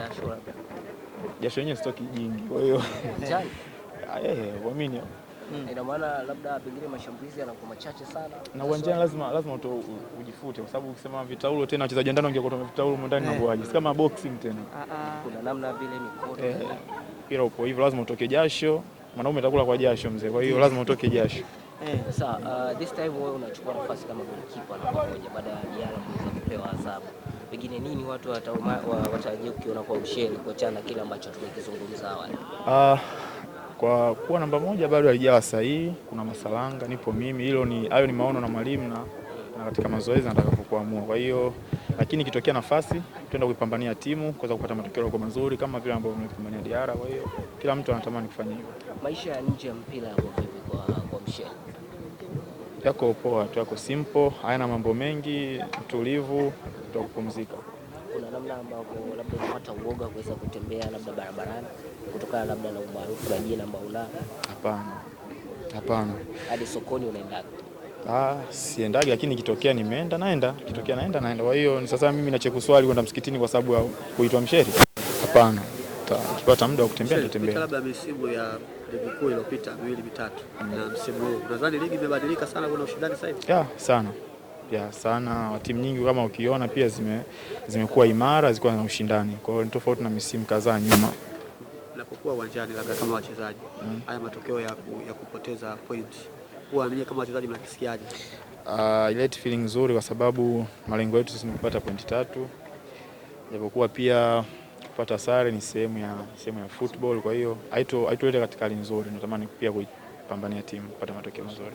jasho labda? Jasho yenyewe stoki jingi, kwa hiyo Jani? Uamini. Ina maana labda pengine mashambulizi yanakuwa machache sana. Na uwanjani lazima ujifute, kwa sababu ukisema vitaulo tena wachezaji ndani wangekuwa na vitaulo ndani na kuaje. Si kama boxing tena. Kuna namna vile mikono. Mpira upo hivyo, lazima utoke jasho. Mwanaume atakula kwa jasho mzee, kwa hiyo lazima utoke jasho. Sasa this time wewe unachukua nafasi kama goalkeeper namba moja baada ya Diarra kuweza kupewa adhabu. Pengine nini watu watarajia ukiona kwa Msheli kuachana kile ambacho tumekizungumza awali? Kwa kuwa namba moja bado halijawa sahihi, kuna Masalanga, nipo mimi, hayo ni maono na mwalimu na katika mazoezi nataka kuamua. Kwa hiyo lakini ikitokea nafasi twenda kuipambania timu kuweza kupata matokeo kwa mazuri kama vile ambavyo tumepambania Diarra. Kwa hiyo kila mtu anatamani kufanya hivyo. Maisha ya nje ya mpira yako vipi kwa Msheli? Yako poa tu, yako simple, hayana mambo mengi, tulivu, kupumzika. Kuna namna ambapo labda unapata uoga kuweza kutembea labda barabarani kutokana labda na umaarufu wa jina ambao una? Hapana. Hadi sokoni unaenda? Siendagi, lakini ikitokea nimeenda naenda, ikitokea naenda. Kwa hiyo ni sasa mimi nachekuswali kwenda msikitini kwa sababu ya kuitwa Msheli? Hapana. Ukipata muda wa kutembea nitembea. Labda misimu ya ligi kuu iliyopita 2-3 na msimu huu unadhani ligi imebadilika sana, kuna ushindani sasa hivi? Sana. Timu nyingi kama ukiona pia zimekuwa imara, ziko na ushindani. Kwa hiyo ni tofauti na misimu kadhaa nyuma. Unapokuwa uwanjani labda kama wachezaji, haya matokeo ya kupoteza point, huwa ninyi kama wachezaji mnakisikiaje? Ile feeling nzuri kwa sababu malengo yetu sisi ni kupata point 3. Japokuwa pia kupata sare ni sehemu ya football, kwa hiyo haitoleta katika hali nzuri. Natamani pia kuipambania timu kupata matokeo mazuri.